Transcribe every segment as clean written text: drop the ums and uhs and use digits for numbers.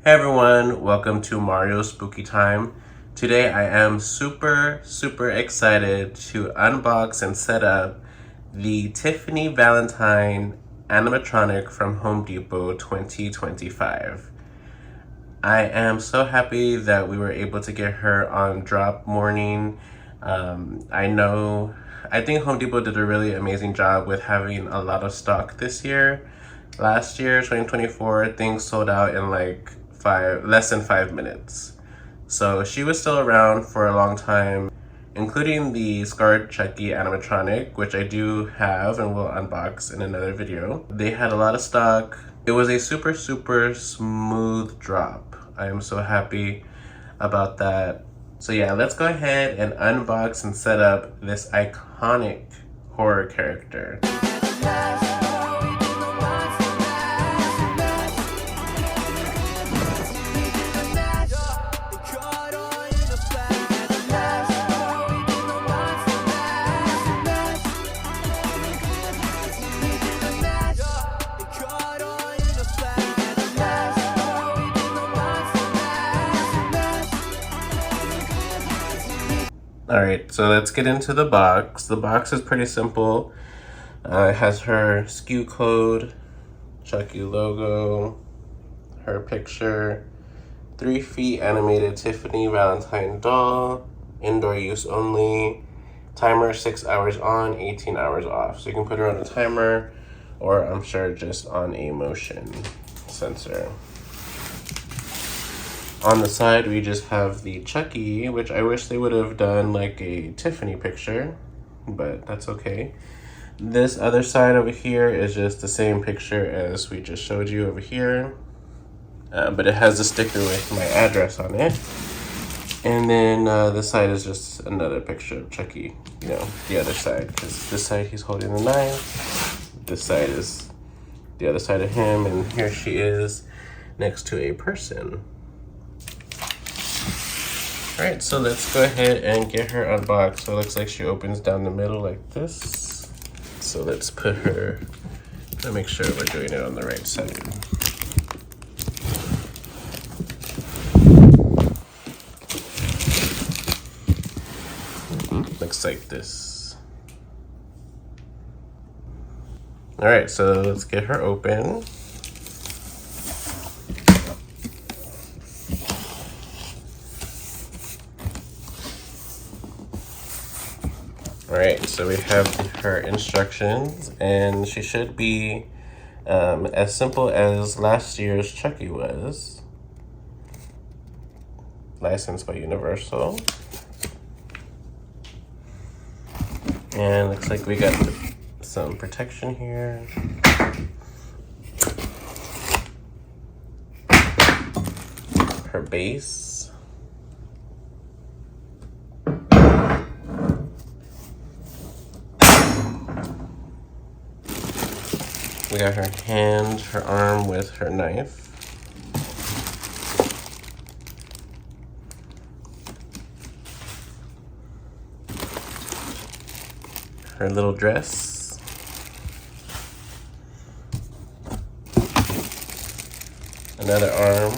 Hey everyone, welcome to Mario Spooky Time. Today I am super excited to unbox and set up the Tiffany Valentine Animatronic from Home Depot 2025. I am so happy that we were able to get her on drop morning. I think Home Depot did a really amazing job with having a lot of stock this year. Last year, 2024, things sold out in like less than 5 minutes. So she was still around for a long time, including the Scarred Chucky animatronic, which I do have and will unbox in another video. They had a lot of stock. It was a super smooth drop. I am so happy about that. So yeah, let's go ahead and unbox and set up this iconic horror character. Alright, so let's get into the box. The box is pretty simple. It has her SKU code, Chucky logo, her picture, 3 feet animated Tiffany Valentine doll, indoor use only, timer 6 hours on, 18 hours off. So you can put her on a timer, or I'm sure just on a motion sensor. On the side, we just have the Chucky, which I wish they would have done like a Tiffany picture, but that's okay. This other side over here is just the same picture as we just showed you over here, but it has a sticker with my address on it. And then this side is just another picture of Chucky, you know, the other side, because this side he's holding the knife, this side is the other side of him, and here she is next to a person. Alright, so let's go ahead and get her unboxed. So it looks like she opens down the middle like this. So let's put her, to make sure we're doing it on the right side. Looks like this. Alright, so let's get her open. Alright, so we have her instructions, and she should be as simple as last year's Chucky was. Licensed by Universal. And looks like we got some protection here. Her base. We got her hand, her arm with her knife. Her little dress. Another arm.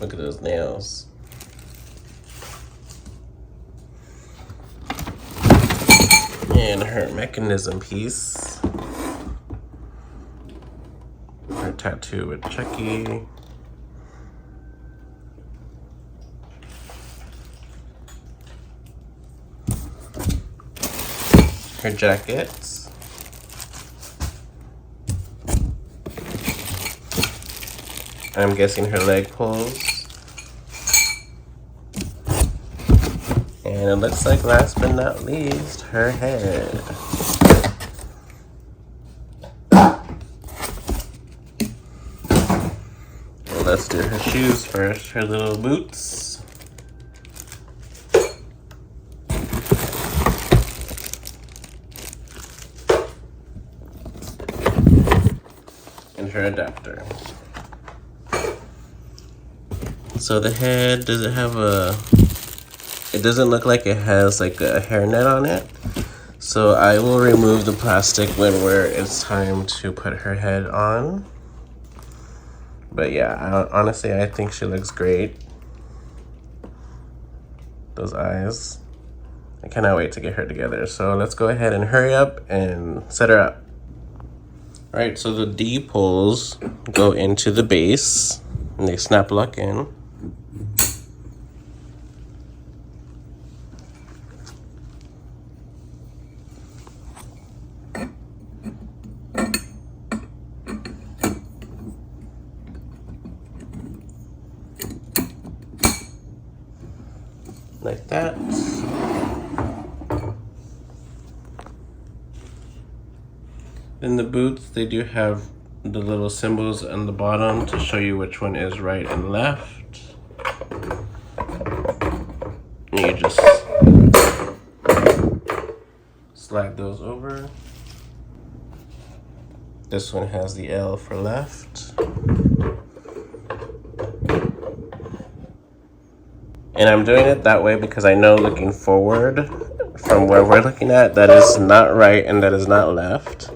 Look at those nails. And her mechanism piece. Her tattoo with Chucky. Her jackets. I'm guessing her leg pulls. And it looks like last but not least, her head. Well, let's do her shoes first, her little boots. And her adapter. So the head, does it have a... It doesn't look like it has like a hairnet on it. So I will remove the plastic when it's time to put her head on. But yeah, honestly, I think she looks great. Those eyes. I cannot wait to get her together. So let's go ahead and hurry up and set her up. All right, so the D poles go into the base and they snap lock in. Like that. In the boots, they do have the little symbols on the bottom to show you which one is right and left. And you just slide those over. This one has the L for left. And I'm doing it that way because I know looking forward from where we're looking at, that is not right and that is not left.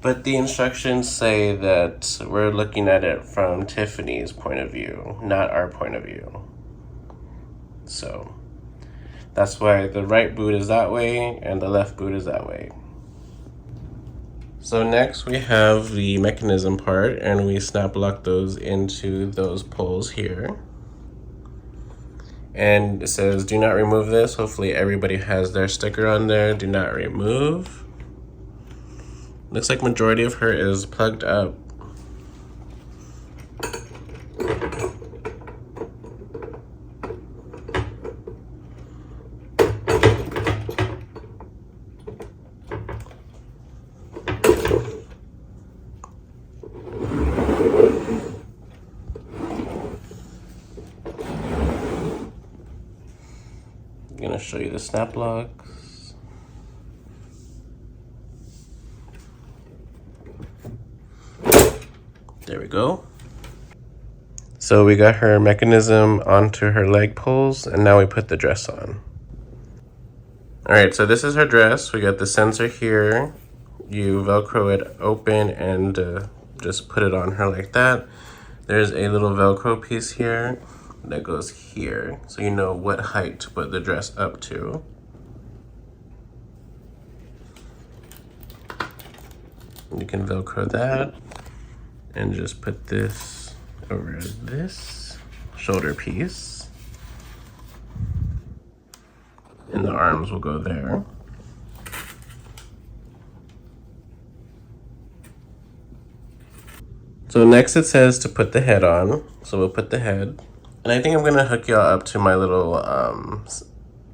But the instructions say that we're looking at it from Tiffany's point of view, not our point of view. So that's why the right boot is that way and the left boot is that way. So next we have the mechanism part, and we snap lock those into those poles here. And it says, do not remove this. Hopefully everybody has their sticker on there. Do not remove. Looks like majority of her is plugged up. I'm gonna show you the snap locks. There we go. So we got her mechanism onto her leg poles, and now we put the dress on. All right, so this is her dress. We got the sensor here. You Velcro it open and just put it on her like that. There's a little Velcro piece here that goes here, so you know what height to put the dress up to. You can Velcro that and just put this over this shoulder piece, and the arms will go there. So next it says to put the head on, so we'll put the head. And I think I'm gonna hook y'all up to my little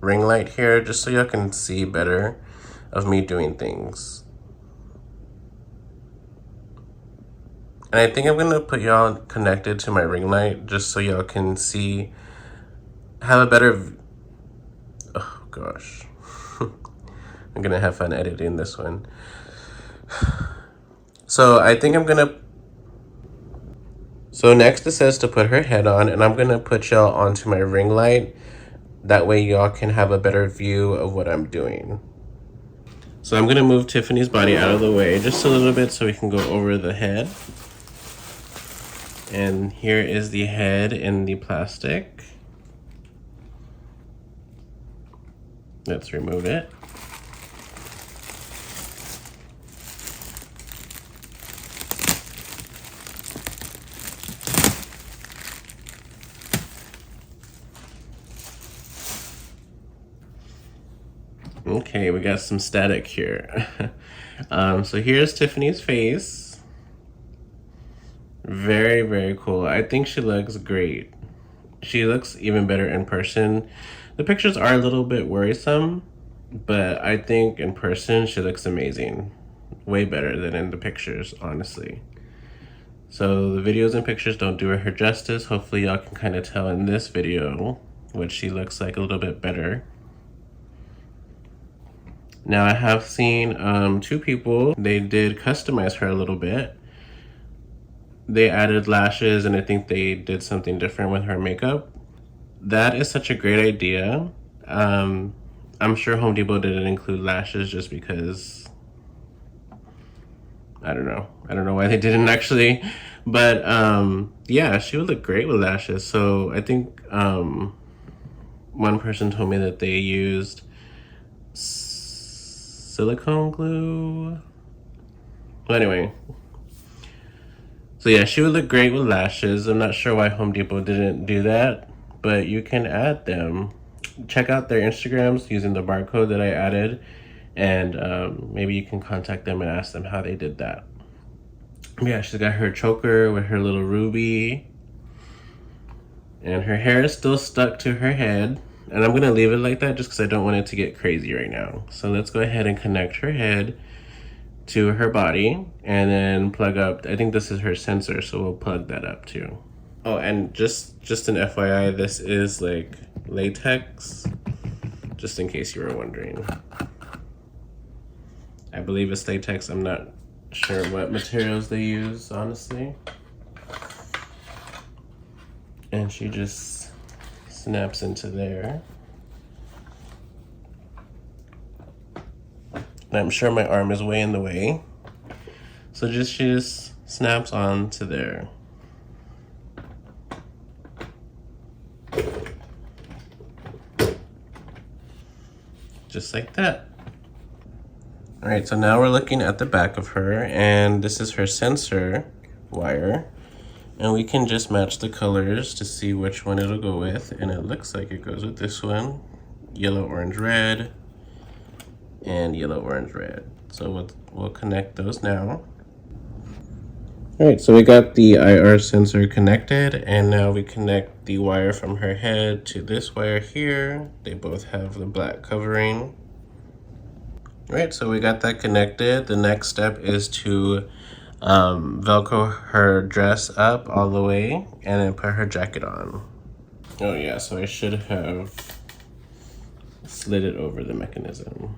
ring light here, just so y'all can see better of me doing things. And I think I'm gonna put y'all connected to my ring light, just so y'all can see, have a better, oh gosh. I'm gonna have fun editing this one. So I think I'm gonna, so next it says to put her head on, and I'm gonna put y'all onto my ring light. That way y'all can have a better view of what I'm doing. So I'm gonna move Tiffany's body out of the way just a little bit so we can go over the head. And here is the head in the plastic. Let's remove it. Okay, we got some static here. So here's Tiffany's face. Very, very cool. I think she looks great. She looks even better in person. The pictures are a little bit worrisome, but I think in person she looks amazing. Way better than in the pictures, honestly. So the videos and pictures don't do her justice. Hopefully y'all can kind of tell in this video what she looks like a little bit better. Now I have seen two people, they did customize her a little bit. They added lashes, and I think they did something different with her makeup. That is such a great idea. I I'm sure Home Depot didn't include lashes just because I don't know. I don't know why they didn't actually. But yeah, she would look great with lashes. So I think one person told me that they used silicone glue. Well, anyway. So yeah, she would look great with lashes. I'm not sure why Home Depot didn't do that, but you can add them. Check out their Instagrams using the barcode that I added, and maybe you can contact them and ask them how they did that. Yeah, she's got her choker with her little ruby, and her hair is still stuck to her head. And I'm gonna leave it like that just because I don't want it to get crazy right now. So let's go ahead and connect her head to her body and then plug up. I think this is her sensor, so we'll plug that up too. Oh, and just an FYI, this is like latex, just in case you were wondering. I believe it's latex. I'm not sure what materials they use, honestly. And she just snaps into there. And I'm sure my arm is way in the way. So she just snaps onto there. Just like that. All right, so now we're looking at the back of her, and this is her sensor wire. And we can just match the colors to see which one it'll go with. And it looks like it goes with this one. Yellow, orange, red, and yellow, orange, red. So we'll connect those now. All right, so we got the IR sensor connected, and now we connect the wire from her head to this wire here. They both have the black covering. All right, so we got that connected. The next step is to Velcro her dress up all the way and then put her jacket on. Oh yeah, so I should have slid it over the mechanism.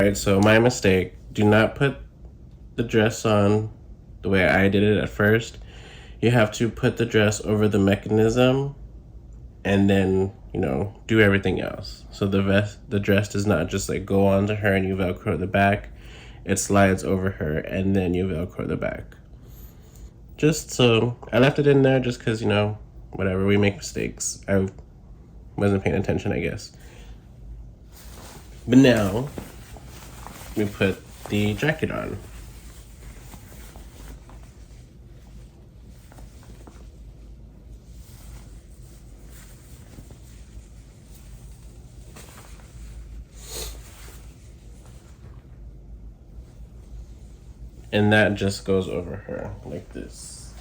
All right, so my mistake. Do not put the dress on the way I did it at first. You have to put the dress over the mechanism and then, do everything else. So the dress does not just like go onto her and you Velcro the back. It slides over her and then you Velcro the back. Just so I left it in there just because, whatever, we make mistakes. I wasn't paying attention, I guess. But now we put the jacket on. And that just goes over her like this.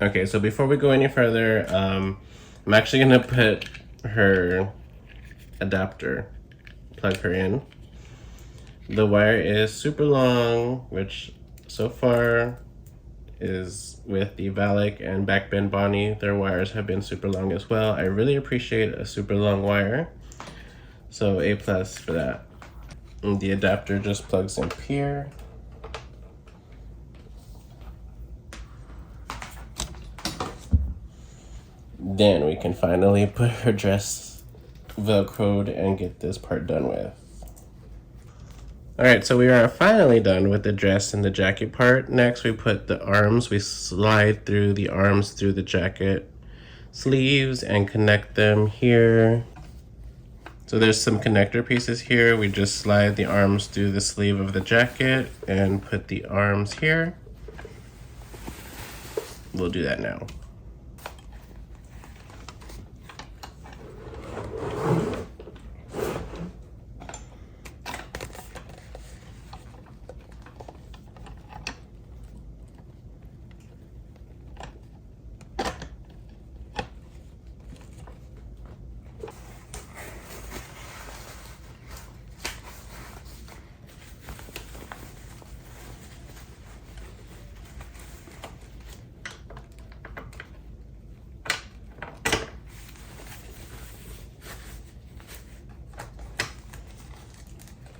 Okay, so before we go any further, I'm actually gonna put her adapter, plug her in. The wire is super long, which so far is with the Valak and Backbend Bonnie. Their wires have been super long as well. I really appreciate a super long wire. So A+ for that. And the adapter just plugs in here. Then we can finally put her dress Velcroed and get this part done with. Alright, so we are finally done with the dress and the jacket part. Next we put the arms. We slide through the arms through the jacket sleeves and connect them here. So there's some connector pieces here. We just slide the arms through the sleeve of the jacket and put the arms here. We'll do that now.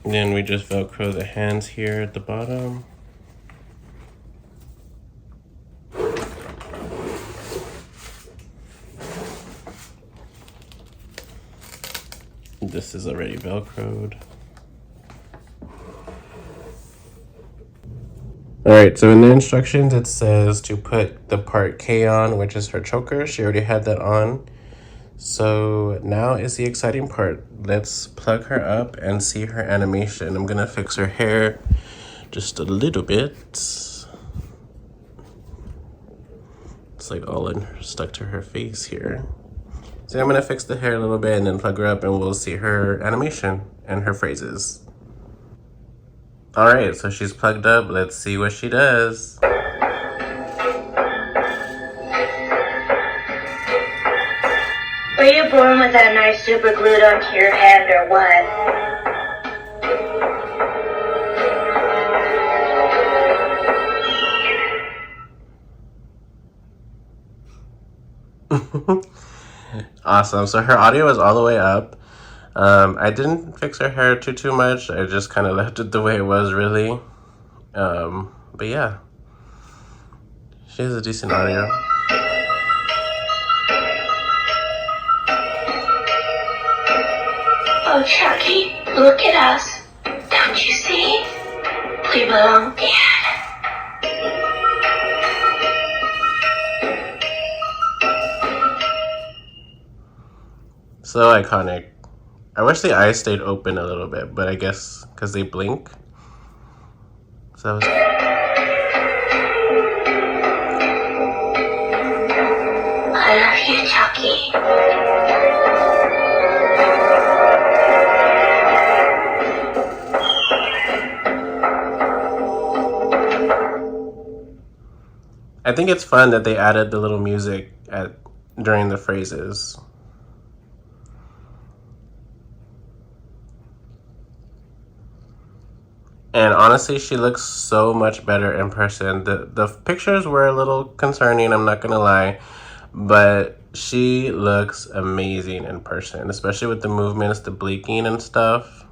And then we just Velcro the hands here at the bottom. This is already Velcroed. Alright, so in the instructions it says to put the part K on, which is her choker. She already had that on. So now is the exciting part. Let's plug her up and see her animation. I'm gonna fix her hair just a little bit. It's like all stuck to her face here. So I'm gonna fix the hair a little bit and then plug her up and we'll see her animation and her phrases. Alright, so she's plugged up. Let's see what she does. Were you born with that knife super glued onto your hand or what? Awesome. So her audio is all the way up. I didn't fix her hair too much. I just kind of left it the way it was, really. But yeah, she has a decent audio. Oh, Chucky, look at us. Don't you see? We belong dead. So iconic. I wish the eyes stayed open a little bit, but I guess because they blink. So that was... I love you, Chucky. I think it's fun that they added the little music during the phrases. And honestly, she looks so much better in person. The pictures were a little concerning, I'm not gonna lie, but she looks amazing in person, especially with the movements, the blinking and stuff.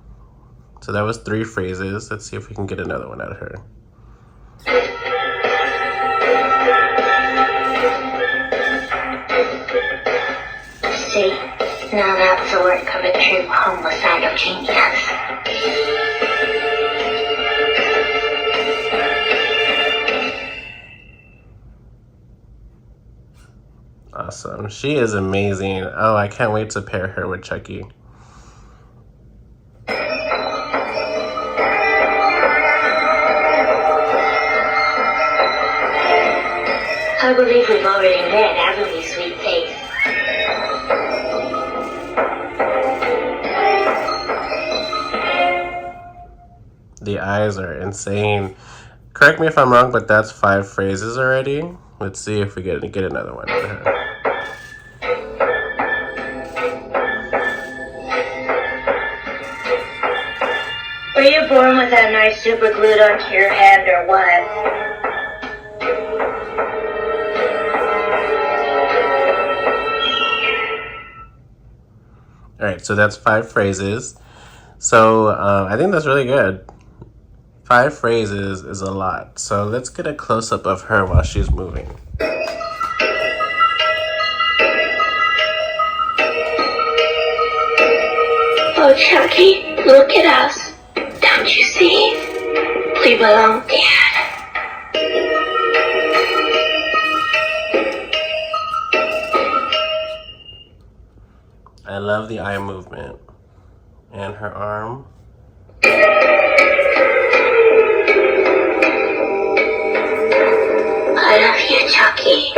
So that was 3 phrases. Let's see if we can get another one out of her. See, now that's the work of a true homicidal genius. Awesome. She is amazing. Oh, I can't wait to pair her with Chucky. I believe we've already met, haven't we, sweet face? The eyes are insane. Correct me if I'm wrong, but that's 5 phrases already. Let's see if we get another one out of her. Were you born with that knife super glued onto your hand or what? All right, so that's 5 phrases. So I think that's really good. 5 phrases is a lot. So let's get a close-up of her while she's moving. Oh, Chucky, look at us. Don't you see? We belong, Dad. I love the eye movement and her arm. I love you, Chucky.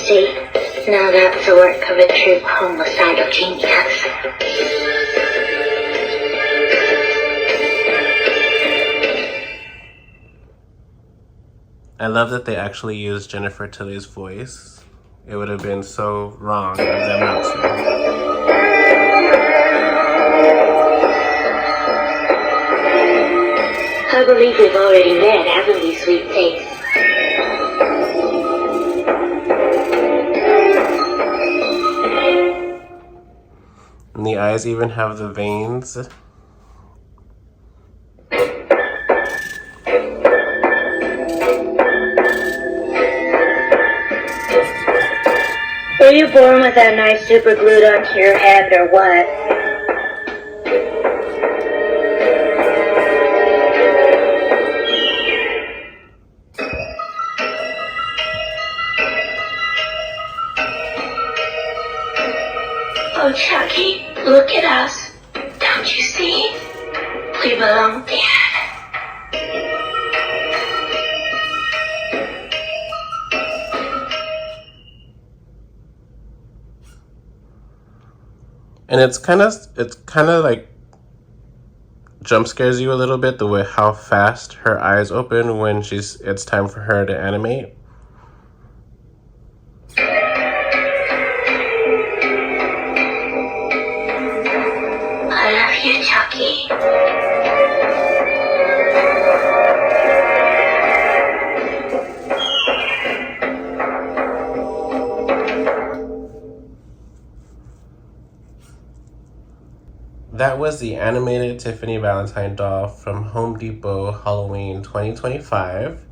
See, now that's the work of a true homicidal genius. I love that they actually used Jennifer Tilly's voice. It would have been so wrong of them not to. I believe we've already met, haven't we, sweet face? And the eyes even have the veins. Were you born with that knife super glued onto your hand or what? Oh, Chucky, look at us. Don't you see? We belong, Dad. And it's kind of like jump scares you a little bit, the way how fast her eyes open when it's time for her to animate. I love you, Chucky. That was the animated Tiffany Valentine doll from Home Depot Halloween 2025.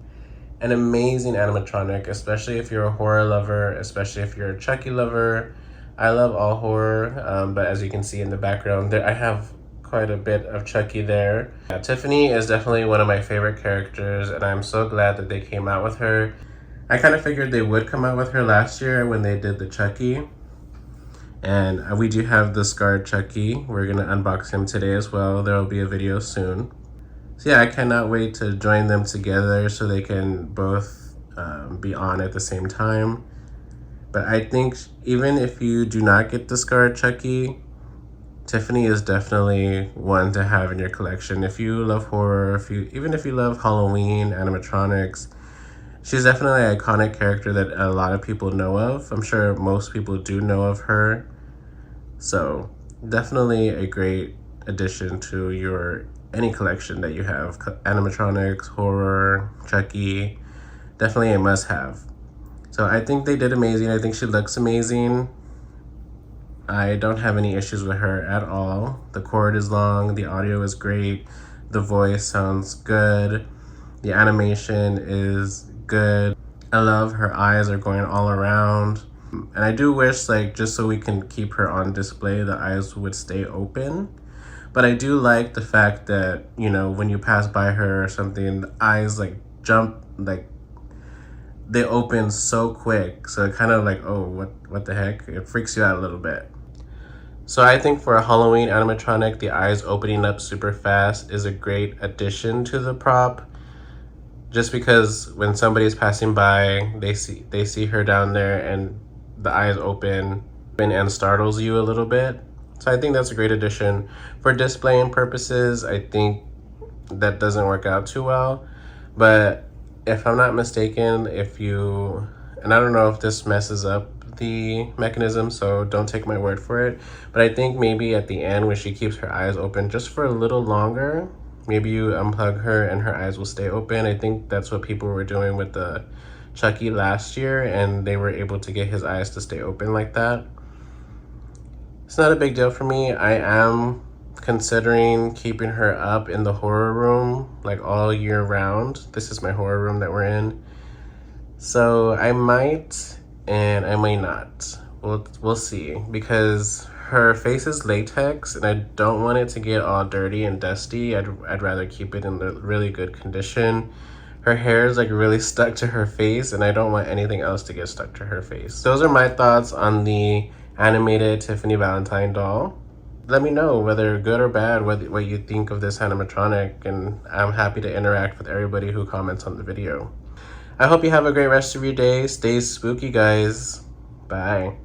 An amazing animatronic, especially if you're a horror lover, especially if you're a Chucky lover. I love all horror, but as you can see in the background, I have quite a bit of Chucky there. Yeah, Tiffany is definitely one of my favorite characters, and I'm so glad that they came out with her. I kind of figured they would come out with her last year when they did the Chucky. And we do have the scarred Chucky. We're gonna unbox him today as well. There will be a video soon. So yeah, I cannot wait to join them together so they can both be on at the same time. But I think even if you do not get the scarred Chucky, Tiffany is definitely one to have in your collection. If you love horror, even if you love Halloween, animatronics, she's definitely an iconic character that a lot of people know of. I'm sure most people do know of her. So definitely a great addition to any collection that you have. Animatronics, horror, Chucky, definitely a must-have. So I think they did amazing. I think she looks amazing. I don't have any issues with her at all. The cord is long, the audio is great, the voice sounds good, the animation is good. I love her eyes are going all around. And I do wish, like, just so we can keep her on display, the eyes would stay open. But I do like the fact that, you know, when you pass by her or something, the eyes, like, jump, like, they open so quick. So it kind of like, oh, what the heck? It freaks you out a little bit. So I think for a Halloween animatronic, the eyes opening up super fast is a great addition to the prop. Just because when somebody's passing by, they see her down there and the eyes open, open and startles you a little bit. So I think that's a great addition. For displaying purposes, I think that doesn't work out too well. But if I'm not mistaken, and I don't know if this messes up the mechanism, so don't take my word for it, but I think maybe at the end when she keeps her eyes open just for a little longer, maybe you unplug her and her eyes will stay open. I think that's what people were doing with the Chucky last year, and they were able to get his eyes to stay open like that. It's not a big deal for me. I am considering keeping her up in the horror room like all year round. This is my horror room that we're in. So I might and I might not. We'll see, because her face is latex and I don't want it to get all dirty and dusty. I'd rather keep it in the really good condition. Her hair is like really stuck to her face and I don't want anything else to get stuck to her face. Those are my thoughts on the animated Tiffany Valentine doll. Let me know whether good or bad what you think of this animatronic, and I'm happy to interact with everybody who comments on the video. I hope you have a great rest of your day. Stay spooky, guys. Bye.